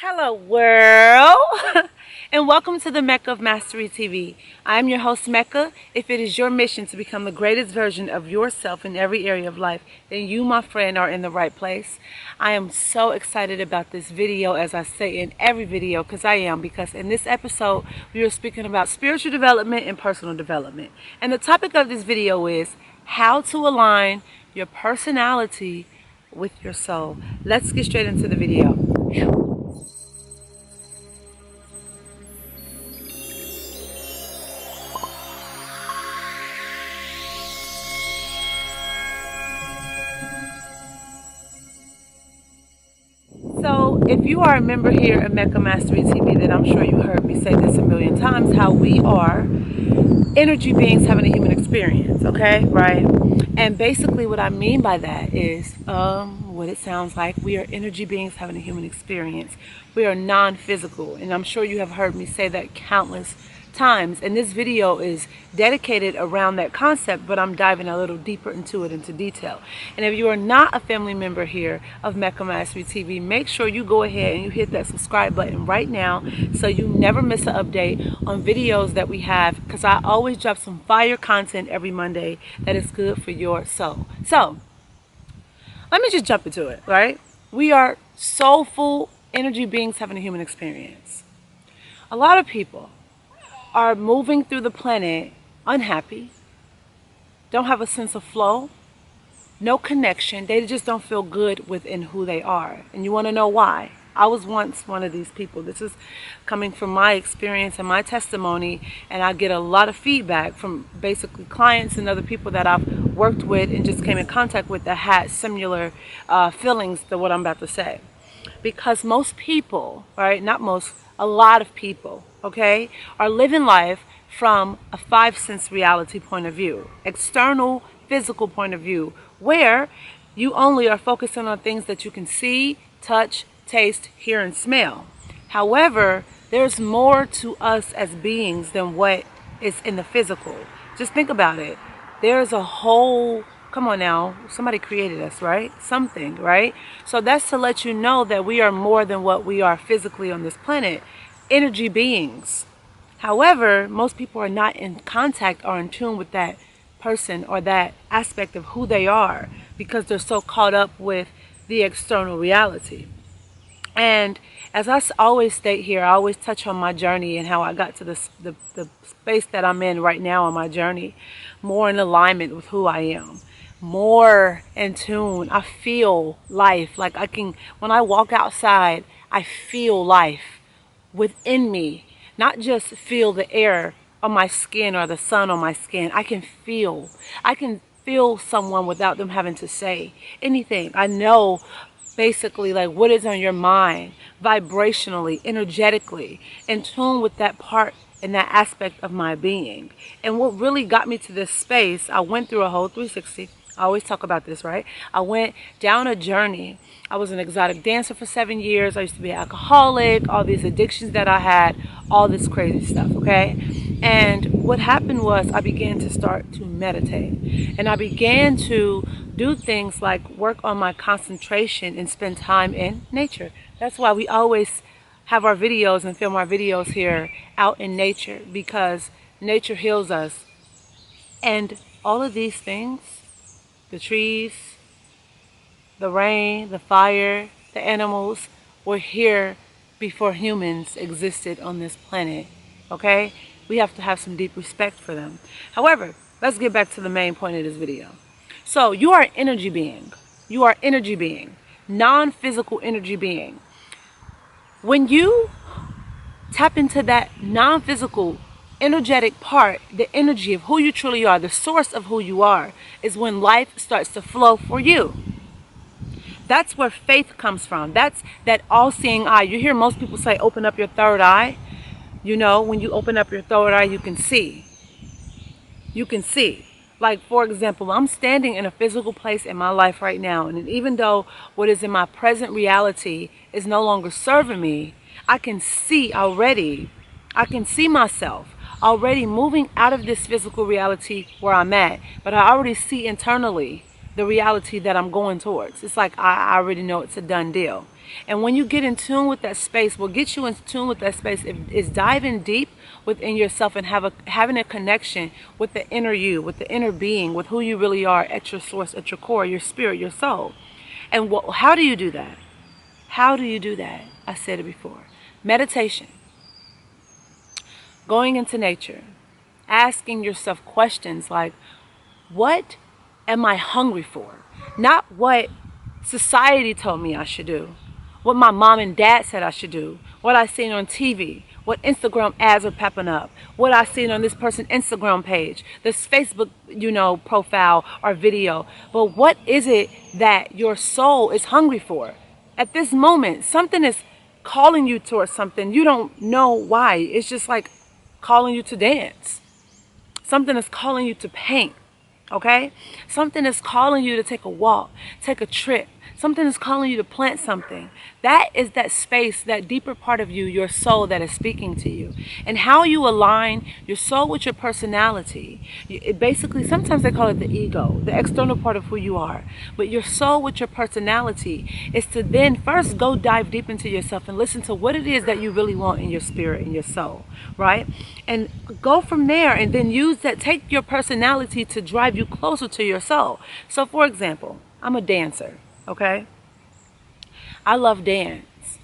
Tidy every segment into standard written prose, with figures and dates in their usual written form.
Hello world and welcome to the Mecca of Mastery TV. I'm your host Mecca. If it is your mission to become the greatest version of yourself in every area of life, then you, my friend, are in the right place. I am so excited about this video, as I say in every video, because in this episode we are speaking about spiritual development and personal development. And the topic of this video is how to align your personality with your soul. Let's get straight into the video. So, if you are a member here at Mecca Mastery TV, then I'm sure you heard me say this a million times, how we are energy beings having a human experience, okay? Right? And basically what I mean by that is what it sounds like. We are energy beings having a human experience. We are non-physical, and I'm sure you have heard me say that countless times, and this video is dedicated around that concept, but I'm diving a little deeper into it, into detail. And if you are not a family member here of Mecca Mastery TV, make sure you go ahead and you hit that subscribe button right now so you never miss an update on videos that we have, because I always drop some fire content every Monday that is good for your soul. So let me just jump into it, right? We are soulful energy beings having a human experience. A lot of people are moving through the planet unhappy, don't have a sense of flow, no connection. They just don't feel good within who they are. And you want to know why? I was once one of these people. This is coming from my experience and my testimony, and I get a lot of feedback from basically clients and other people that I've worked with and just came in contact with that had similar feelings to what I'm about to say. Because most people, right, not most, a lot of people, okay, are living life from a five sense reality point of view, external physical point of view, where you only are focusing on things that you can see, touch, taste, hear, and smell. However, there's more to us as beings than what is in the physical. Just think about it. There's a whole, come on now, somebody created us, right? Something, right? So that's to let you know that we are more than what we are physically on this planet. Energy beings. However, most people are not in contact or in tune with that person or that aspect of who they are because they're so caught up with the external reality. And as I always state here, I always touch on my journey and how I got to the space that I'm in right now on my journey, more in alignment with who I am, more in tune. I feel life. Like when I walk outside, I feel life within me, not just feel the air on my skin or the sun on my skin. I can feel someone without them having to say anything. I know basically like what is on your mind, vibrationally, energetically, in tune with that part and that aspect of my being. And what really got me to this space, I went through a whole 360. I always talk about this, right? I went down a journey. I was an exotic dancer for 7 years. I used to be an alcoholic, all these addictions that I had, all this crazy stuff, okay? And what happened was I began to start to meditate. And I began to do things like work on my concentration and spend time in nature. That's why we always have our videos and film our videos here out in nature, because nature heals us. And all of these things, the trees, the rain, the fire, the animals, were here before humans existed on this planet, okay? We have to have some deep respect for them. However, let's get back to the main point of this video. So you are an energy being. You are energy being, non-physical energy being. When you tap into that non-physical energetic part, the energy of who you truly are, the source of who you are, is when life starts to flow for you. That's where faith comes from. That's that all-seeing eye. You hear most people say, open up your third eye. You know, when you open up your third eye, you can see. You can see. Like, for example, I'm standing in a physical place in my life right now, and even though what is in my present reality is no longer serving me, I can see already. I can see myself already moving out of this physical reality where I'm at, but I already see internally the reality that I'm going towards. It's like I already know it's a done deal. And when you get in tune with that space, what gets you in tune with that space is diving deep within yourself and having a connection with the inner you, with the inner being, with who you really are at your source, at your core, your spirit, your soul. And how do you do that? How do you do that? I said it before. Meditation. Going into nature. Asking yourself questions like, what am I hungry for? Not what society told me I should do. What my mom and dad said I should do. What I seen on TV. What Instagram ads are popping up. What I seen on this person's Instagram page. This Facebook, profile or video. But what is it that your soul is hungry for? At this moment, something is calling you towards something. You don't know why. It's just like calling you to dance. Something is calling you to paint. Okay? Something is calling you to take a walk, take a trip. Something is calling you to plant something. That is that space, that deeper part of you, your soul that is speaking to you. And how you align your soul with your personality. Basically, sometimes they call it the ego, the external part of who you are. But your soul with your personality is to then first go dive deep into yourself and listen to what it is that you really want in your spirit, in your soul, right? And go from there and then use that, take your personality to drive you closer to your soul. So for example, I'm a dancer. Okay, I love dance.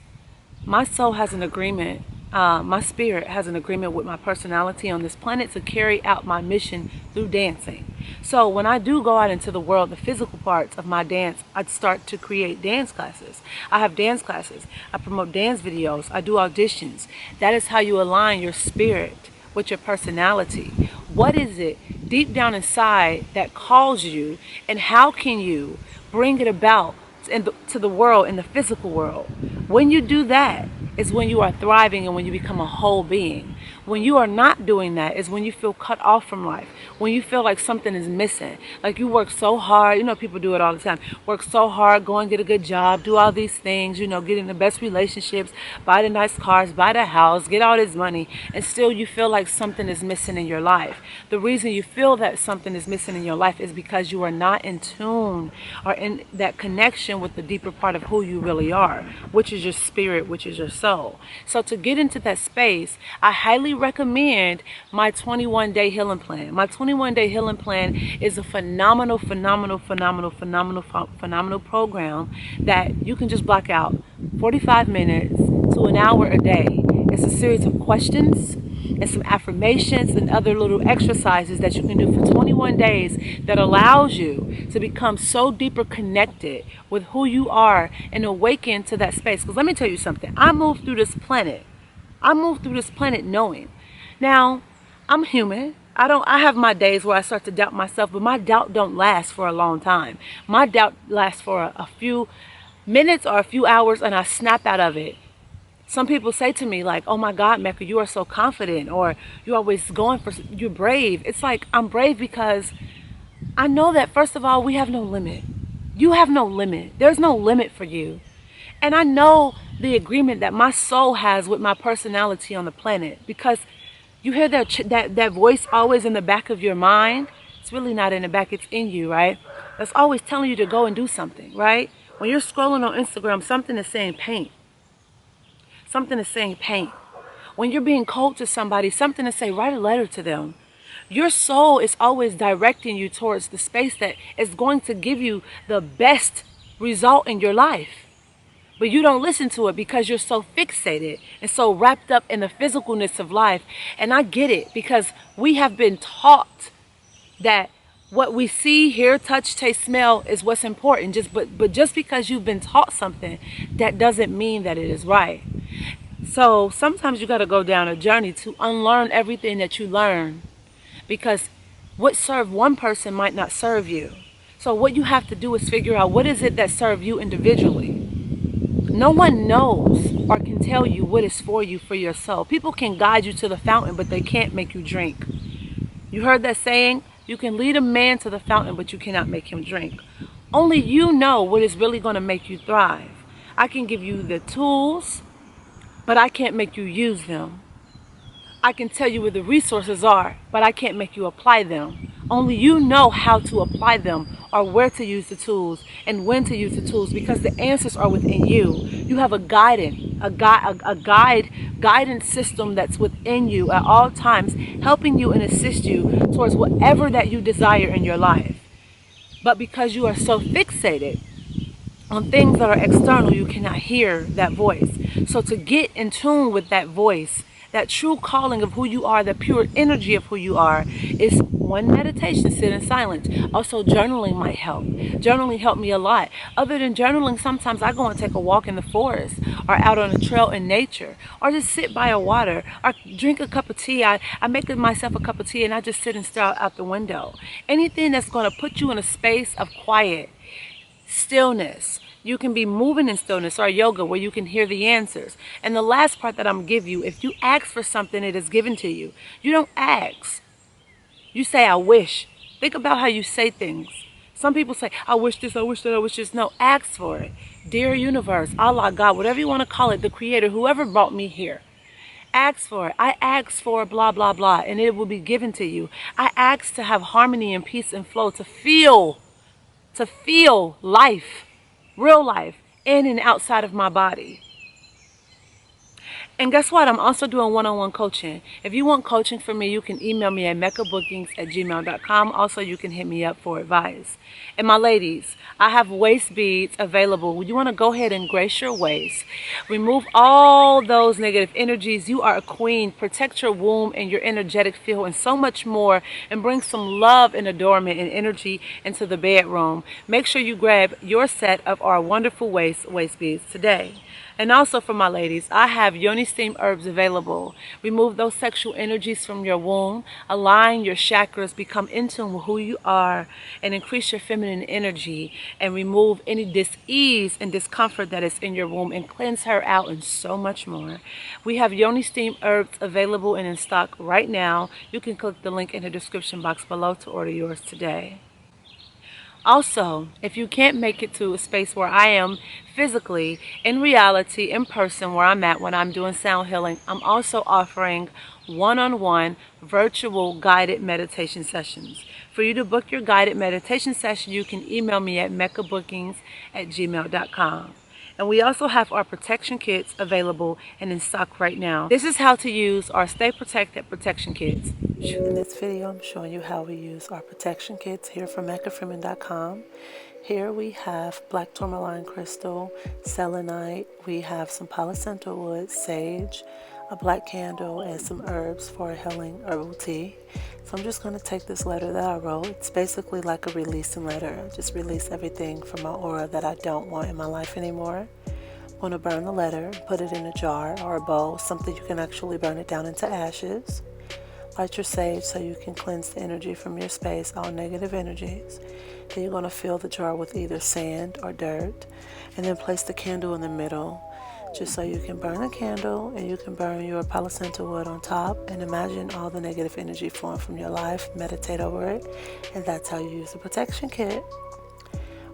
My soul has an agreement, my spirit has an agreement with my personality on this planet to carry out my mission through dancing. So when I do go out into the world, the physical parts of my dance, I'd start to create dance classes. I have dance classes. I promote dance videos. I do auditions. That is how you align your spirit with your personality. What is it deep down inside that calls you, and how can you bring it about to the world, in the physical world? When you do that is when you are thriving and when you become a whole being. When you are not doing that is when you feel cut off from life. When you feel like something is missing. Like you work so hard. People do it all the time. Work so hard, go and get a good job, do all these things, get in the best relationships, buy the nice cars, buy the house, get all this money, and still you feel like something is missing in your life. The reason you feel that something is missing in your life is because you are not in tune or in that connection with the deeper part of who you really are, which is your spirit, which is your soul. So to get into that space, I highly recommend my 21-day healing plan. My 21-day healing plan is a phenomenal program that you can just block out 45 minutes to an hour a day. It's a series of questions and some affirmations and other little exercises that you can do for 21 days that allows you to become so deeper connected with who you are and awaken to that space. Because let me tell you something. I moved through this planet knowing. Now, I'm human. I have my days where I start to doubt myself, but my doubt don't last for a long time. My doubt lasts for a few minutes or a few hours, and I snap out of it. Some people say to me like, oh my God, Mecca, you are so confident, or you're always you're brave. It's like, I'm brave because I know that first of all, we have no limit. You have no limit. There's no limit for you. And I know the agreement that my soul has with my personality on the planet, because you hear that voice always in the back of your mind. It's really not in the back, it's in you, right? That's always telling you to go and do something, right? When you're scrolling on Instagram, something is saying paint. Something is saying paint. When you're being cold to somebody, something is saying write a letter to them. Your soul is always directing you towards the space that is going to give you the best result in your life. But you don't listen to it because you're so fixated and so wrapped up in the physicalness of life. And I get it, because we have been taught that what we see, hear, touch, taste, smell is what's important. But just because you've been taught something, that doesn't mean that it is right. So sometimes you got to go down a journey to unlearn everything that you learn, because what served one person might not serve you. So what you have to do is figure out what is it that serves you individually. No one knows or can tell you what is for you, for your soul. People can guide you to the fountain, but they can't make you drink. You heard that saying? You can lead a man to the fountain, but you cannot make him drink. Only you know what is really going to make you thrive. I can give you the tools, but I can't make you use them. I can tell you where the resources are, but I can't make you apply them. Only you know how to apply them, or where to use the tools and when to use the tools, because the answers are within you. You have a guidance system that's within you at all times, helping you and assist you towards whatever that you desire in your life. But because you are so fixated on things that are external, you cannot hear that voice. So to get in tune with that voice, that true calling of who you are, the pure energy of who you are, is one, meditation, sit in silence. Also, journaling might help. Journaling helped me a lot. Other than journaling, sometimes I go and take a walk in the forest, or out on a trail in nature, or just sit by a water, or drink a cup of tea. I make myself a cup of tea and I just sit and stare out the window. Anything that's going to put you in a space of quiet, stillness. You can be moving in stillness, or yoga, where you can hear the answers. And the last part that I'm going to give you, if you ask for something, it is given to you. You don't ask. You say, I wish. Think about how you say things. Some people say, I wish this, I wish that, I wish this. No, ask for it. Dear universe, Allah, God, whatever you want to call it, the creator, whoever brought me here. Ask for it. I ask for blah, blah, blah, and it will be given to you. I ask to have harmony and peace and flow, to feel life, real life, in and outside of my body. And guess what? I'm also doing one-on-one coaching. If you want coaching from me, you can email me at meccabookings@gmail.com. Also, you can hit me up for advice. And my ladies, I have waist beads available. You want to go ahead and grace your waist. Remove all those negative energies. You are a queen. Protect your womb and your energetic field and so much more. And bring some love and adornment and energy into the bedroom. Make sure you grab your set of our wonderful waist beads today. And also for my ladies, I have yoni steam herbs available. Remove those sexual energies from your womb, align your chakras, become in tune with who you are, and increase your feminine energy, and remove any dis-ease and discomfort that is in your womb, and cleanse her out, and so much more. We have yoni steam herbs available and in stock right now. You can click the link in the description box below to order yours today. Also, if you can't make it to a space where I am physically, in reality, in person, where I'm at when I'm doing sound healing, I'm also offering one-on-one virtual guided meditation sessions. For you to book your guided meditation session, you can email me at meccabookings@gmail.com. And we also have our protection kits available and in stock right now. This is how to use our Stay Protected protection kits. In this video, I'm showing you how we use our protection kits here from MeccaFreeman.com. Here we have black tourmaline crystal, selenite, we have some palo santo wood, sage, a black candle, and some herbs for a healing herbal tea. So I'm just going to take this letter that I wrote. It's basically like a releasing letter. Just release everything from my aura that I don't want in my life anymore. I'm going to burn the letter, put it in a jar or a bowl, something you can actually burn it down into ashes. Light your sage so you can cleanse the energy from your space, all negative energies. Then you're going to fill the jar with either sand or dirt, and then place the candle in the middle, just so you can burn the candle and you can burn your palo santo wood on top, and imagine all the negative energy flowing from your life. Meditate over it, and that's how you use the protection kit.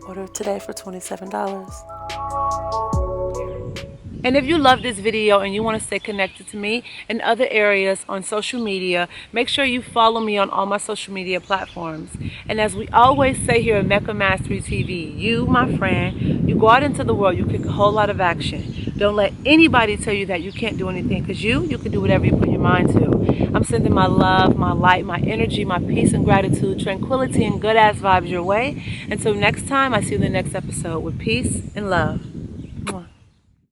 Order today for $27. And if you love this video and you want to stay connected to me in other areas on social media, make sure you follow me on all my social media platforms. And as we always say here at Mecca Mastery TV, you, my friend, you go out into the world, you take a whole lot of action. Don't let anybody tell you that you can't do anything, because you can do whatever you put your mind to. I'm sending my love, my light, my energy, my peace and gratitude, tranquility and good ass vibes your way. Until next time, I see you in the next episode with peace and love.